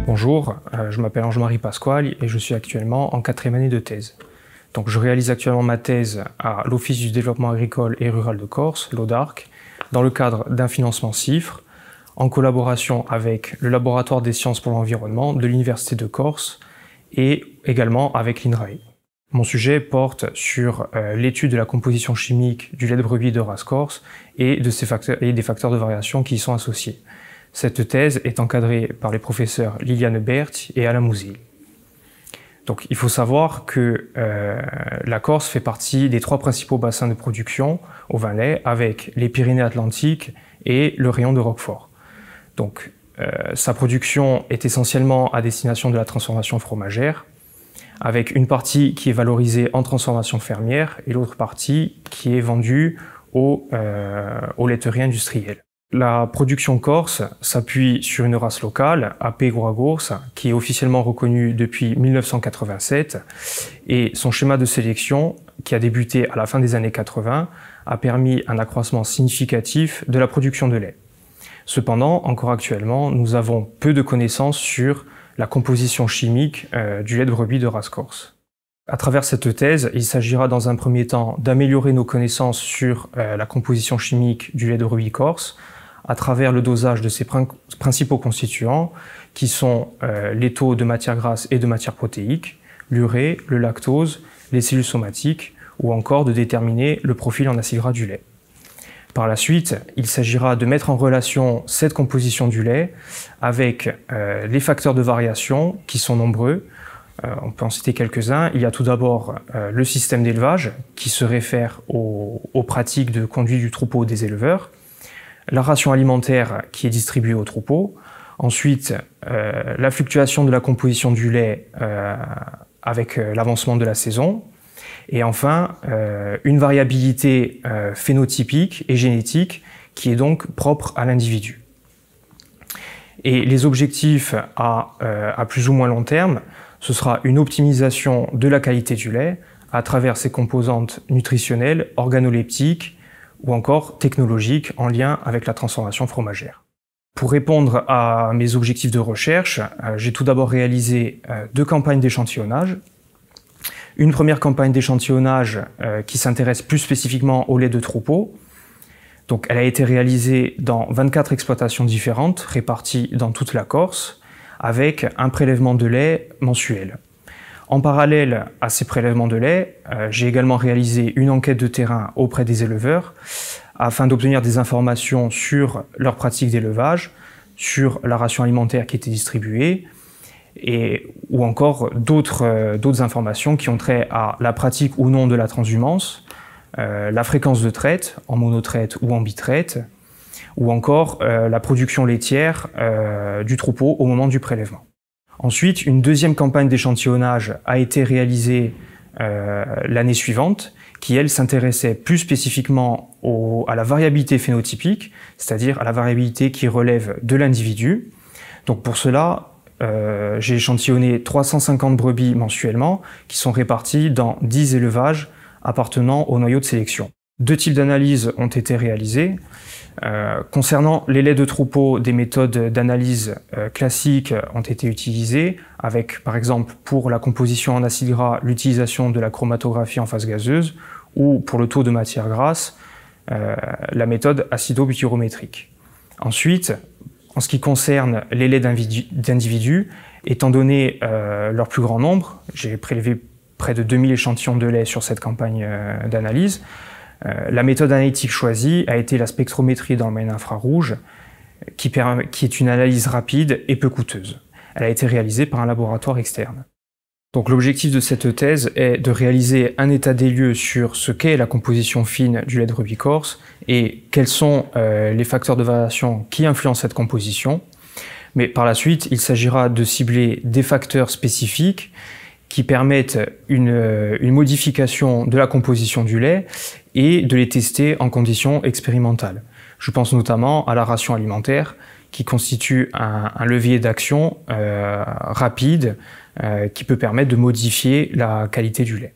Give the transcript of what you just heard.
Bonjour, je m'appelle Ange-Marie Pasquale et je suis actuellement en 4e année de thèse. Donc, je réalise actuellement ma thèse à l'Office du développement agricole et rural de Corse, l'ODARC, dans le cadre d'un financement CIFRE, en collaboration avec le Laboratoire des sciences pour l'environnement de l'Université de Corse et également avec l'INRAE. Mon sujet porte sur l'étude de la composition chimique du lait de brebis de race corse et des facteurs de variation qui y sont associés. Cette thèse est encadrée par les professeurs Liliane Berth et Alain Mouzil. Donc, il faut savoir que la Corse fait partie des 3 principaux bassins de production au vin lait, avec les Pyrénées-Atlantiques et le rayon de Roquefort. Donc, sa production est essentiellement à destination de la transformation fromagère, avec une partie qui est valorisée en transformation fermière et l'autre partie qui est vendue aux laiteries industrielles. La production corse s'appuie sur une race locale, AP Gouragos, qui est officiellement reconnue depuis 1987, et son schéma de sélection, qui a débuté à la fin des années 80, a permis un accroissement significatif de la production de lait. Cependant, encore actuellement, nous avons peu de connaissances sur la composition chimique du lait de brebis de race corse. À travers cette thèse, il s'agira dans un premier temps d'améliorer nos connaissances sur la composition chimique du lait de brebis corse, à travers le dosage de ses principaux constituants, qui sont les taux de matières grasses et de matières protéiques, l'urée, le lactose, les cellules somatiques, ou encore de déterminer le profil en acides gras du lait. Par la suite, il s'agira de mettre en relation cette composition du lait avec les facteurs de variation, qui sont nombreux. On peut en citer quelques-uns. Il y a tout d'abord le système d'élevage, qui se réfère aux pratiques de conduite du troupeau des éleveurs, la ration alimentaire qui est distribuée au troupeau, ensuite la fluctuation de la composition du lait avec l'avancement de la saison, et enfin une variabilité phénotypique et génétique qui est donc propre à l'individu. Et les objectifs à plus ou moins long terme, ce sera une optimisation de la qualité du lait à travers ses composantes nutritionnelles, organoleptiques, ou encore technologiques en lien avec la transformation fromagère. Pour répondre à mes objectifs de recherche, j'ai tout d'abord réalisé 2 campagnes d'échantillonnage. Une première campagne d'échantillonnage qui s'intéresse plus spécifiquement au lait de troupeau. Donc, elle a été réalisée dans 24 exploitations différentes, réparties dans toute la Corse, avec un prélèvement de lait mensuel. En parallèle à ces prélèvements de lait, j'ai également réalisé une enquête de terrain auprès des éleveurs afin d'obtenir des informations sur leurs pratiques d'élevage, sur la ration alimentaire qui était distribuée, ou encore d'autres informations qui ont trait à la pratique ou non de la transhumance, la fréquence de traite, en monotraite ou en bitraite, ou encore la production laitière du troupeau au moment du prélèvement. Ensuite, une deuxième campagne d'échantillonnage a été réalisée l'année suivante, qui, elle, s'intéressait plus spécifiquement à la variabilité phénotypique, c'est-à-dire à la variabilité qui relève de l'individu. Donc pour cela, j'ai échantillonné 350 brebis mensuellement, qui sont réparties dans 10 élevages appartenant au noyau de sélection. 2 types d'analyses ont été réalisées. Concernant les laits de troupeau, des méthodes d'analyse classiques ont été utilisées, avec par exemple pour la composition en acides gras, l'utilisation de la chromatographie en phase gazeuse, ou pour le taux de matière grasse, la méthode acido-butyrométrique. Ensuite, en ce qui concerne les laits d'individus, étant donné leur plus grand nombre, j'ai prélevé près de 2000 échantillons de lait sur cette campagne d'analyse. La méthode analytique choisie a été la spectrométrie dans le moyen infrarouge, qui est une analyse rapide et peu coûteuse. Elle a été réalisée par un laboratoire externe. Donc l'objectif de cette thèse est de réaliser un état des lieux sur ce qu'est la composition fine du lait de brebis corse et quels sont les facteurs de variation qui influencent cette composition. Mais par la suite, il s'agira de cibler des facteurs spécifiques qui permettent une modification de la composition du lait et de les tester en conditions expérimentales. Je pense notamment à la ration alimentaire qui constitue un levier d'action rapide qui peut permettre de modifier la qualité du lait.